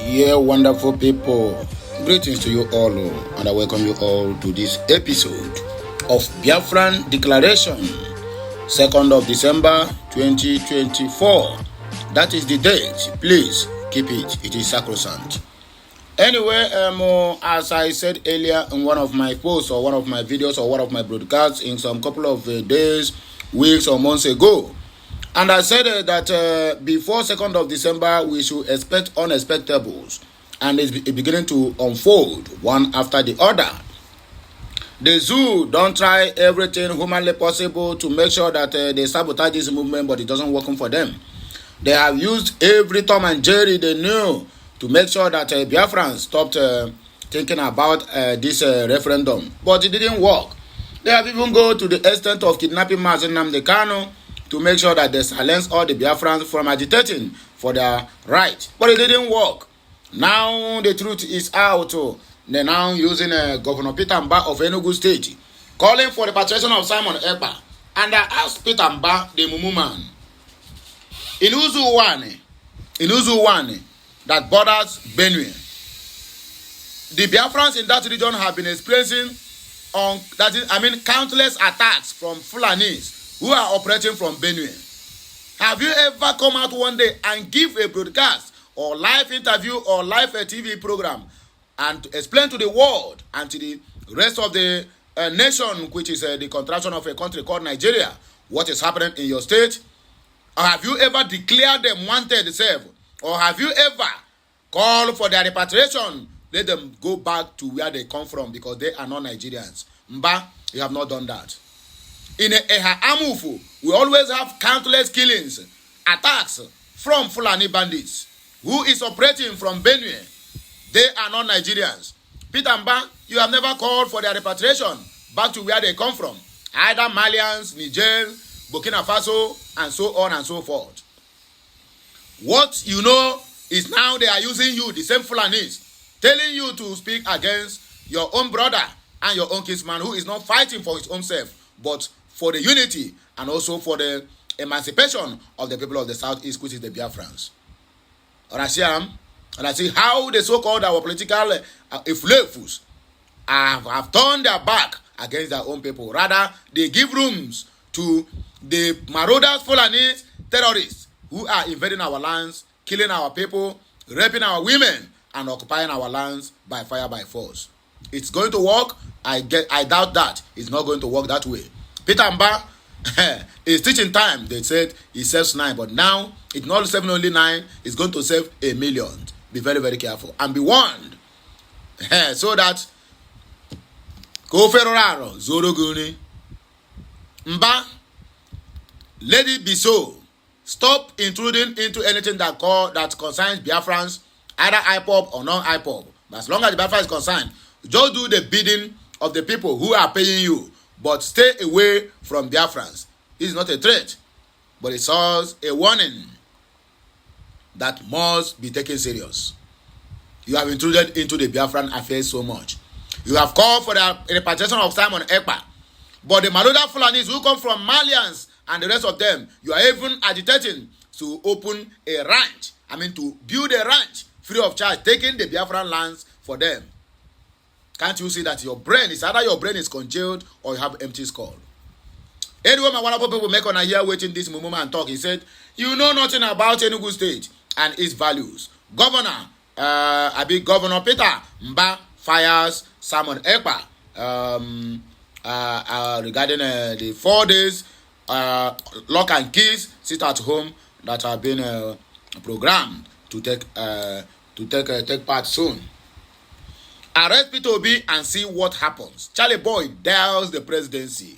Yeah, wonderful people. Greetings to you all, and I welcome you all to this episode of Biafran Declaration, 2nd of December 2024. That is the date. Please keep it. It is sacrosanct. Anyway, as I said earlier in one of my posts or one of my videos or one of my broadcasts in some couple of days, weeks or months ago, and I said that before 2nd of December, we should expect unexpectables. And it's beginning to unfold one after the other. The zoo don't try everything humanly possible to make sure that they sabotage this movement, but it doesn't work for them. They have used every Tom and Jerry they knew to make sure that Biafrans stopped thinking about this referendum. But it didn't work. They have even gone to the extent of kidnapping Mazi Nnamdi Kanu to make sure that they silence all the Biafrans from agitating for their right. But it didn't work. Now the truth is out. They're now using Governor Peter Mbah of Enugu State, calling for the patriotism of Simon Ekpa. And I asked Peter Mbah, the Mumu man, in Uzu One, that borders Benue, the Biafrans in that region have been experiencing countless attacks from Fulanis who are operating from Benue. Have you ever come out one day and give a broadcast or live interview or live TV program and explain to the world and to the rest of the nation, which is the contraction of a country called Nigeria, what is happening in your state? Or have you ever declared them wanted self? Or have you ever called for their repatriation? Let them go back to where they come from because they are not Nigerians. Mbah, you have not done that. In Amufu, we always have countless killings, attacks from Fulani bandits who is operating from Benue. They are not Nigerians. Peter Mbah, you have never called for their repatriation back to where they come from. Either Malians, Niger, Burkina Faso, and so on and so forth. What you know is now they are using you, the same Fulanis, telling you to speak against your own brother and your own kinsman who is not fighting for his own self, but for the unity and also for the emancipation of the people of the Southeast, which is the Biafrans. And I see how the so-called our political influences have turned their back against their own people. Rather, they give rooms to the marauders, Fulani terrorists who are invading our lands, killing our people, raping our women, and occupying our lands by fire, by force. It's going to work. I doubt that. It's not going to work that way. Peter Mbah is teaching time. They said he saves 9, but now it's not saving only 9. It's going to save 1 million. Be very, very careful and be warned. So that go ferraro zoroguni Mbah, let it be so. Stop intruding into anything that concerns Biafrans, either IPOB or non-IPOB. But as long as the Biafra is concerned, just do the bidding of the people who are paying you. But stay away from Biafrans. This is not a threat, but it's also a warning that must be taken serious. You have intruded into the Biafran affairs so much. You have called for the repatriation of Simon Ekpa. But the Maroda Fulanis who come from Malians and the rest of them, you are even agitating to open a ranch. To build a ranch free of charge, taking the Biafran lands for them. Can't you see that your brain is either your brain is congealed or you have empty skull? Anyway, my wonderful people make on a year waiting this moment and talk. He said, you know nothing about Enugu State and its values. Governor Peter Mbah fires Simon Ekpa regarding the 4 days lock and keys sit at home that have been programmed to take part soon. Arrest IPOB and see what happens. Charlie Boy dials the presidency.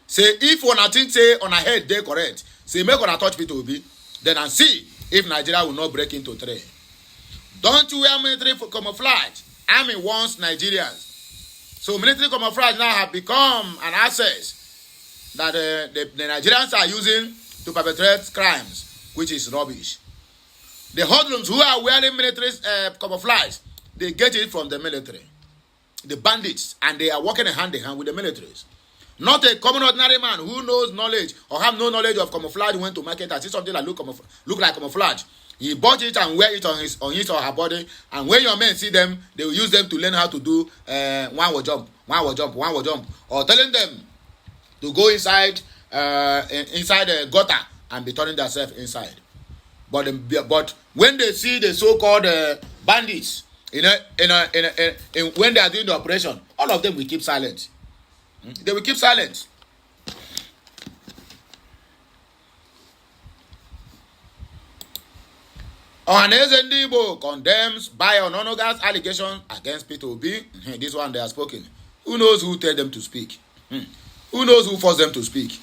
Say if one thing say on a head they correct, say make on a touch IPOB, then and see if Nigeria will not break into 3. Don't wear military for camouflage. Army wants Nigerians. So military camouflage now have become an access that the Nigerians are using to perpetrate crimes, which is rubbish. The hoodlums who are wearing military camouflage, they get it from the military, the bandits, and they are working hand in hand with the militaries. Not a common ordinary man who knows knowledge or have no knowledge of camouflage went to market and see something that look like camouflage He bought it and wear it on his or her body. And when your men see them, they will use them to learn how to do one will jump, or telling them to go inside the gutter and be turning themselves inside. But when they see the so-called bandits, when they are doing the operation, all of them will keep silent. They will keep silent. Ohaneze Ndibo condemns Biononogas allegations against Peter Obi. This one they are spoken. Who knows who tell them to speak? Who knows who forced them to speak?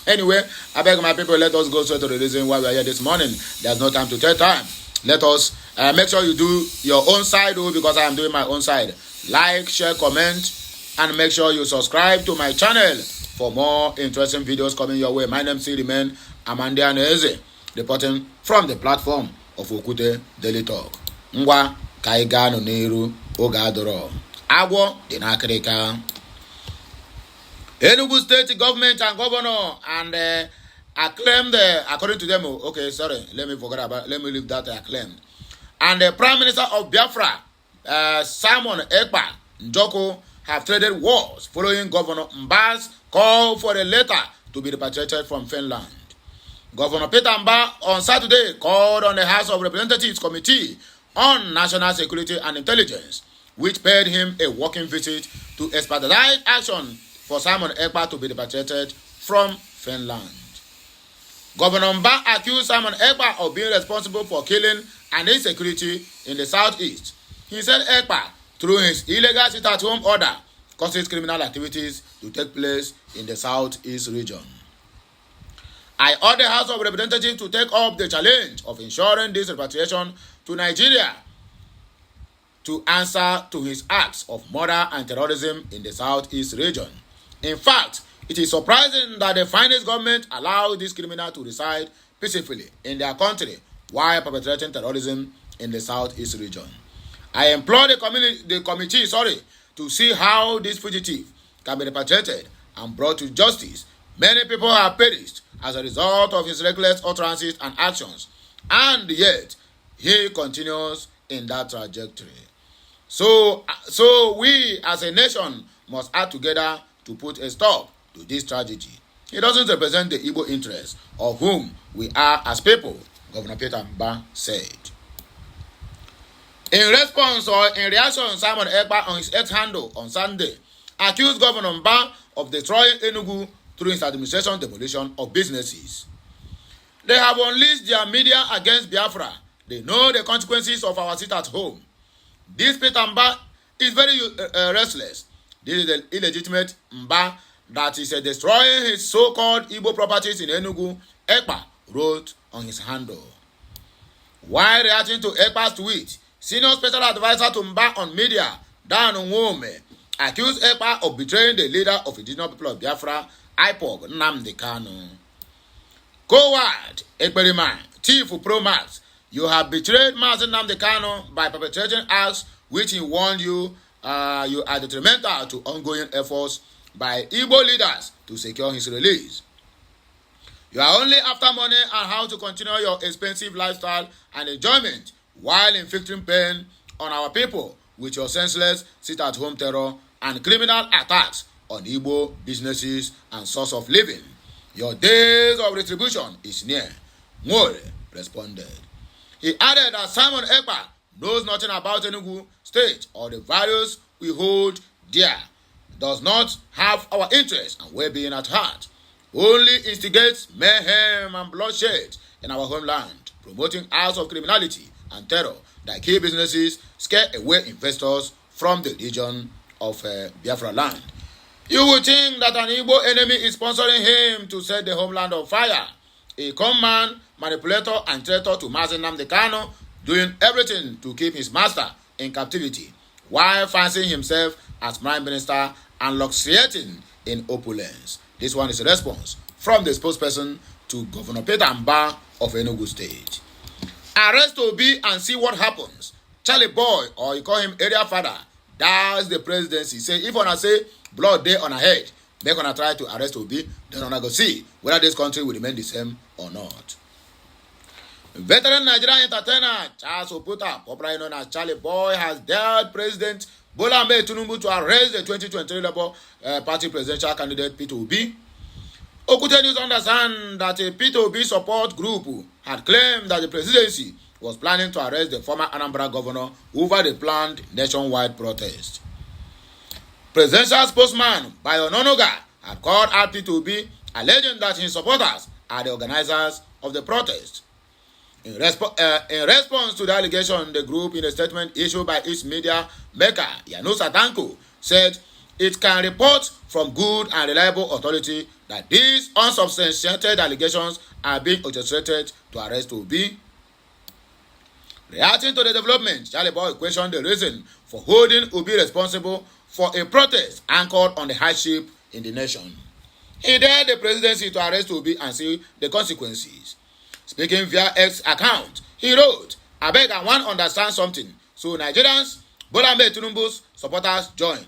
Anyway, I beg my people, let us go straight to the reason why we are here this morning. There's no time to take time. Let us make sure you do your own side, because I am doing my own side. Like, share, comment, and make sure you subscribe to my channel for more interesting videos coming your way. My name still remains Amanda Aneze, reporting from the platform of Okute Daily Talk. Ngwa kaiga no n'iru oge adoro. Agwo dị n'akịrịka. Enugu state government and governor and acclaimed, according to them, okay, sorry, let me leave that acclaimed. And the Prime Minister of Biafra, Simon Ekpa Njoko, have traded wars following Governor Mbah's call for a letter to be repatriated from Finland. Governor Peter Mbah on Saturday called on the House of Representatives Committee on National Security and Intelligence, which paid him a working visit to expedite action for Simon Ekpa to be repatriated from Finland. Governor Mbah accused Simon Ekpa of being responsible for killing and insecurity in the southeast. He said Ekpa, through his illegal sit-at-home order, causes criminal activities to take place in the southeast region. I urge the House of Representatives to take up the challenge of ensuring this repatriation to Nigeria to answer to his acts of murder and terrorism in the southeast region. In fact, it is surprising that the finest government allowed this criminal to reside peacefully in their country while perpetrating terrorism in the southeast region. I implore the committee to see how this fugitive can be repatriated and brought to justice. Many people have perished as a result of his reckless utterances and actions, and yet he continues in that trajectory. So we as a nation must act together to put a stop to this tragedy. It doesn't represent the Igbo interests of whom we are as people, Governor Peter Mbah said. In response or in reaction, Simon Ekpa on his ex-handle on Sunday accused Governor Mbah of destroying Enugu through his administration demolition of businesses. They have unleashed their media against Biafra. They know the consequences of our sit at home. This Peter Mbah is very restless. This is the illegitimate Mbah that is destroying his so-called Igbo properties in Enugu, Ekpa wrote on his handle. While reacting to Ekpa's tweet, senior special advisor to Mbah on media, Dan Nwome, accused Ekpa of betraying the leader of indigenous people of Biafra, IPOB, Nnamdi Kanu. Coward, Ekperima, thief Pro Max, you have betrayed Mazi Nnamdi Kanu by perpetrating acts which he warned you you are detrimental to ongoing efforts by Igbo leaders to secure his release. You are only after money and how to continue your expensive lifestyle and enjoyment while inflicting pain on our people with your senseless sit-at-home terror and criminal attacks on Igbo businesses and source of living. Your days of retribution is near, More responded. He added that Simon Ekpa knows nothing about Enugu state or the values we hold dear, does not have our interests and well-being at heart, only instigates mayhem and bloodshed in our homeland, promoting acts of criminality and terror that kill businesses, scare away investors from the region of Biafra land. You would think that an Igbo enemy is sponsoring him to set the homeland on fire. A con-man, manipulator, and traitor to Mazi Nnamdi Kanu, doing everything to keep his master in captivity, while fancying himself as prime minister and luxuriating in opulence. This one is a response from the spokesperson to Governor Peter Mbah of Enugu State. Arrest Obi and see what happens. Charlie Boy, or you call him area father, that's the presidency. Say if una say blood dey on her head, make una try to arrest Obi, then una go see whether this country will remain the same or not. Veteran Nigerian entertainer Charles Oputa, popularly known as Charlie Boy, has dared President Bola Ahmed Tinubu to arrest the 2023 Labour Party presidential candidate Peter Obi. Okute News understand that a Peter Obi support group had claimed that the presidency was planning to arrest the former Anambra governor over the planned nationwide protest. Presidential spokesman Bayo Ononuga had called out Peter Obi, alleging that his supporters are the organizers of the protest. In response to the allegation, the group, in a statement issued by its media maker Yanusa Danko, said it can report from good and reliable authority that these unsubstantiated allegations are being orchestrated to arrest Obi. Reacting to the development, Charlie Boy questioned the reason for holding Obi responsible for a protest anchored on the hardship in the nation. He dared the presidency to arrest Obi and see the consequences. Speaking via X account, he wrote, "Abeg, I want to understand something. So Nigerians, Bola Ahmed Tinubu's supporters join.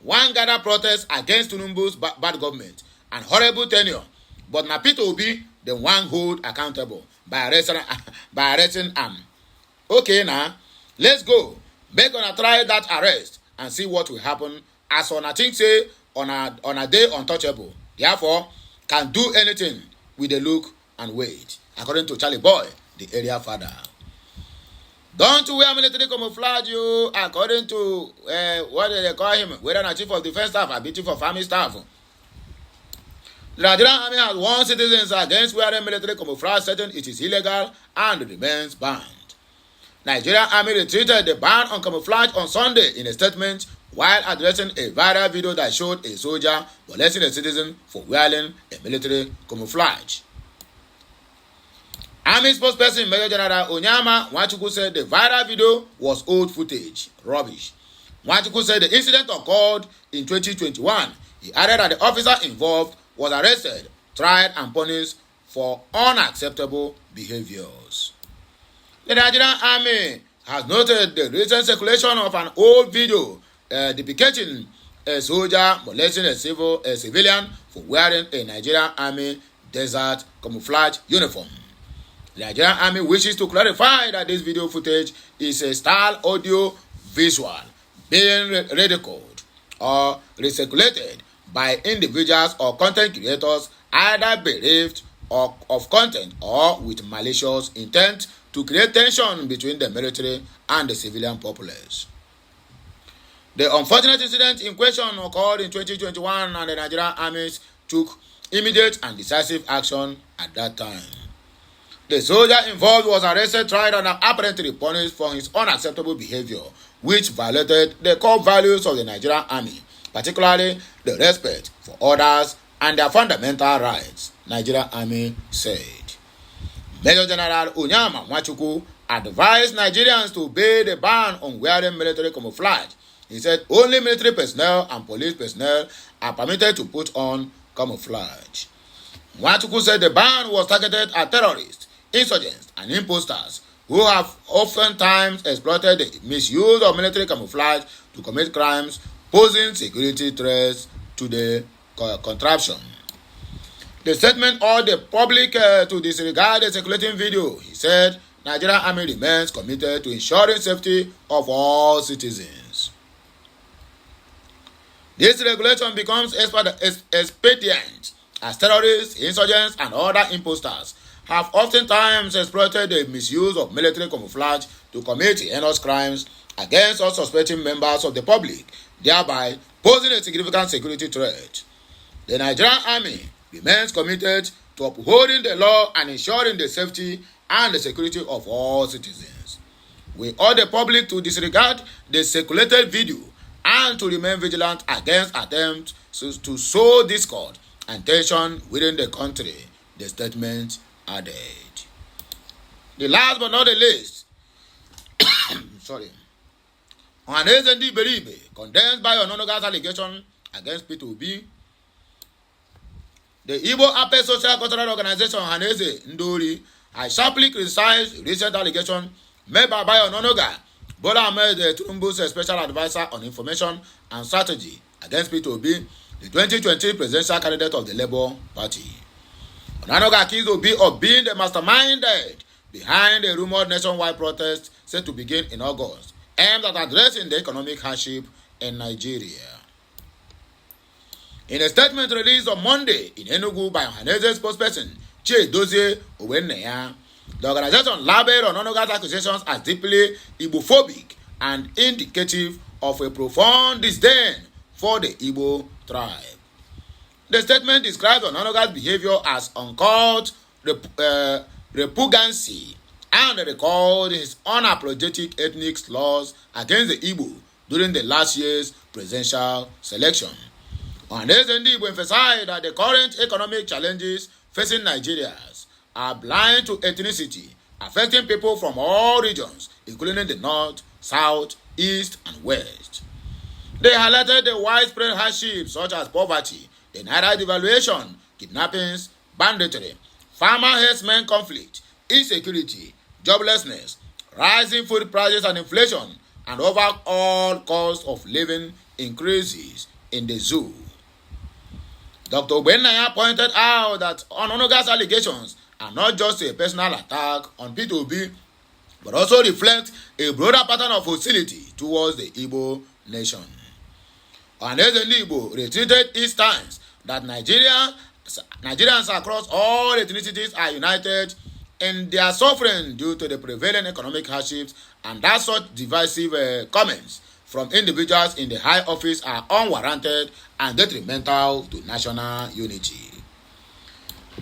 One gather protest against Tinubu's bad government and horrible tenure. But na Peter Obi, the one hold accountable by arresting him. Okay now, let's go. Make una try that arrest and see what will happen. As on I think say on a day untouchable. Therefore, can do anything with the look and wait." According to Charlie Boy, the area father. Don't wear military camouflage, you, according to what they call him, whether not chief of defense staff or chief of army staff. The Nigerian army has warned citizens against wearing military camouflage, saying it is illegal and remains banned. Nigerian army retreated the ban on camouflage on Sunday in a statement while addressing a viral video that showed a soldier molesting a citizen for wearing a military camouflage. Army spokesperson Major General Onyama Nwachukwu said the viral video was old footage, rubbish. Nwachukwu said the incident occurred in 2021. He added that the officer involved was arrested, tried and punished for unacceptable behaviors. The Nigerian Army has noted the recent circulation of an old video depicting a soldier molesting a civilian for wearing a Nigerian Army desert camouflage uniform. The Nigerian Army wishes to clarify that this video footage is a style audio visual being ridiculed or recirculated by individuals or content creators either bereft of content or with malicious intent to create tension between the military and the civilian populace. The unfortunate incident in question occurred in 2021 and the Nigerian armies took immediate and decisive action at that time. The soldier involved was arrested, tried, and apparently punished for his unacceptable behavior, which violated the core values of the Nigerian Army, particularly the respect for others and their fundamental rights, Nigerian Army said. Major General Onyama Nwachukwu advised Nigerians to obey the ban on wearing military camouflage. He said only military personnel and police personnel are permitted to put on camouflage. Nwachukwu said the ban was targeted at terrorists, insurgents, and imposters who have oftentimes exploited the misuse of military camouflage to commit crimes, posing security threats to the contraption. The statement urged the public to disregard the circulating video. He said Nigerian Army remains committed to ensuring safety of all citizens. This regulation becomes expedient as terrorists, insurgents, and other imposters have oftentimes exploited the misuse of military camouflage to commit heinous crimes against unsuspecting members of the public, thereby posing a significant security threat. The Nigerian Army remains committed to upholding the law and ensuring the safety and the security of all citizens. We urge the public to disregard the circulated video and to remain vigilant against attempts to sow discord and tension within the country, the statement added. The last but not the least, Ohaneze Ndi Iberibe condemned by Ononuga's allegation against Peter Obi. The Igbo Ape Social Cultural Organization Ohaneze Ndori has sharply criticized recent allegation made by Ononuga, Bola Ahmed Tinubu's special advisor on information and strategy, against Peter Obi, the 2020 presidential candidate of the Labour Party. Ononuga accused Obi of being the masterminded behind a rumored nationwide protest set to begin in August, aimed at addressing the economic hardship in Nigeria. In a statement released on Monday in Enugu by Ohanaeze spokesperson Chiedozie Owenneya, the organization labeled Ononuga's accusations as deeply Igbophobic and indicative of a profound disdain for the Igbo tribe. The statement describes Ononuga's behavior as uncalled repugnancy and recalled his unapologetic ethnic slurs against the Igbo during the last year's presidential selection. Ohanaeze Igbo emphasized that the current economic challenges facing Nigerians are blind to ethnicity, affecting people from all regions, including the north, south, east, and west. They highlighted the widespread hardships such as poverty, the naira devaluation, kidnappings, banditry, farmer-herdsmen conflict, insecurity, joblessness, rising food prices and inflation, and overall cost of living increases in the zoo. Dr. Owenneya pointed out that Ononuga's allegations are not just a personal attack on P2B, but also reflect a broader pattern of hostility towards the Igbo nation. Ohanaeze Igbo reiterated his stance that Nigerians across all ethnicities are united in their suffering due to the prevailing economic hardships, and that such divisive comments from individuals in the high office are unwarranted and detrimental to national unity.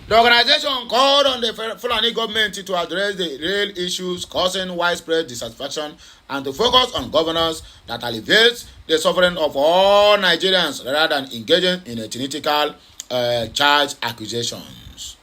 The organization called on the Fulani government to address the real issues causing widespread dissatisfaction and to focus on governance that alleviates the suffering of all Nigerians rather than engaging in ethnical charge accusations.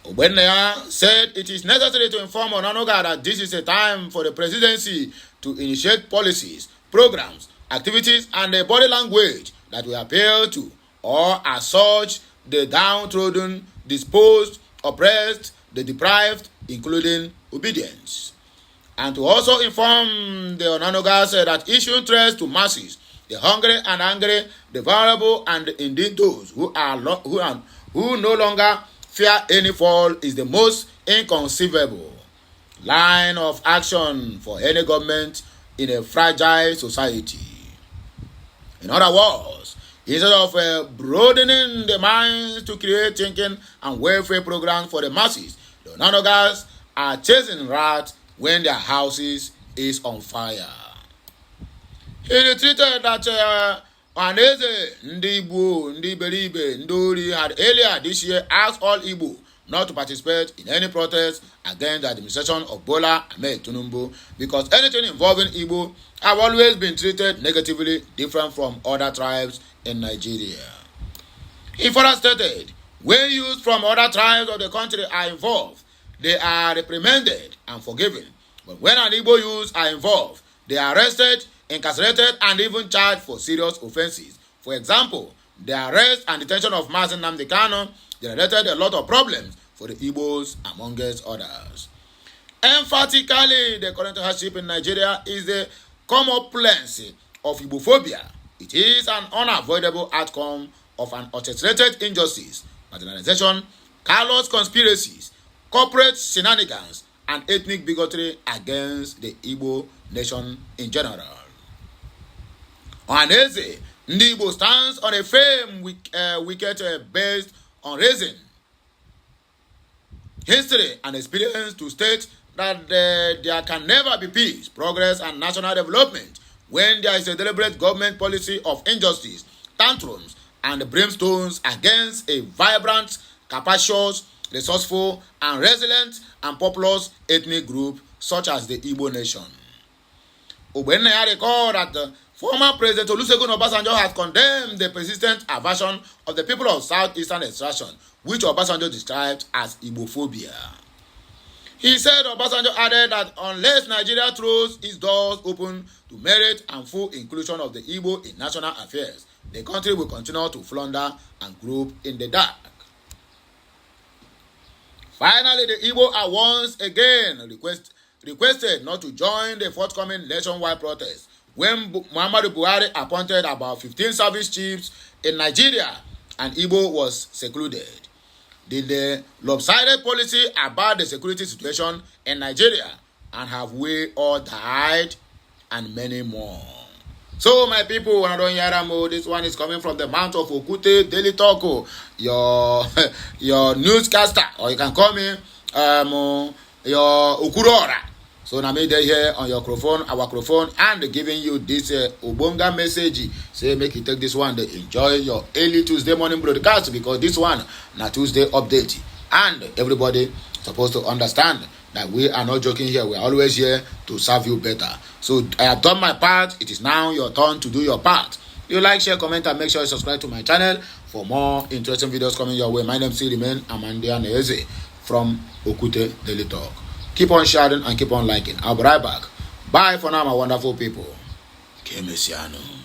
Owenneya said it is necessary to inform Ononuga that this is a time for the presidency to initiate policies, programs, activities, and a body language that will appeal to or as such the downtrodden, disposed, oppressed, the deprived, including obedience. And to also inform the Ononugas that issuing threats to masses, the hungry and angry, the vulnerable, and indeed those who no longer fear any fall is the most inconceivable line of action for any government in a fragile society. In other words, instead of broadening the minds to create thinking and welfare programs for the masses, the Ononugas are chasing rats when their houses is on fire. He retreated that Ohanaeze, Ndi Igbo, Ndi Beribe, Ndori had earlier this year asked all Igbo not to participate in any protest against the administration of Bola Ahmed Tinubu because anything involving Igbo have always been treated negatively, different from other tribes in Nigeria. He further stated, when youths from other tribes of the country are involved, they are reprimanded and forgiven. But when an Igbo youths are involved, they are arrested, incarcerated, and even charged for serious offenses. For example, the arrest and detention of Mazi Nnamdi Kanu generated a lot of problems for the Igbos, amongst others. Emphatically, the current hardship in Nigeria is the comeuppance of Igbophobia. It is an unavoidable outcome of an orchestrated injustice, marginalization, callous conspiracies, corporate shenanigans, and ethnic bigotry against the Igbo nation in general. Ohanaeze, Ndi Igbo stands on a firm wicket based on reason, history, and experience to state that there can never be peace, progress, and national development when there is a deliberate government policy of injustice, tantrums, and brimstones against a vibrant, capacious, resourceful, and resilient and populous ethnic group such as the Igbo nation. Owenneya recalled that former President Olusegun Obasanjo has condemned the persistent aversion of the people of southeastern extraction, which Obasanjo described as Igbophobia. He said Obasanjo added that unless Nigeria throws its doors open to merit and full inclusion of the Igbo in national affairs, the country will continue to flounder and grope in the dark. Finally, the Igbo are once again requested not to join the forthcoming nationwide protest when Muhammadu Buhari appointed about 15 service chiefs in Nigeria and Igbo was secluded. the lopsided policy about the security situation in Nigeria, and have we all died, and many more. So my people, when I don't hear this one is coming from the mouth of Okute Daily Talk, your newscaster, or you can call me your Okurora. So now me there here on your microphone, our microphone, and giving you this Ubonga message. Say make you take this one to enjoy your early Tuesday morning broadcast, because this one na Tuesday update, and everybody supposed to understand that we are not joking here. We are always here to serve you better. So I have done my part. It is now your turn to do your part. You like, share, comment, and make sure you subscribe to my channel for more interesting videos coming your way. My name still remains Amandia Neze from Okute Daily Talk. Keep on sharing and keep on liking. I'll be right back. Bye for now, my wonderful people. Kemesiano.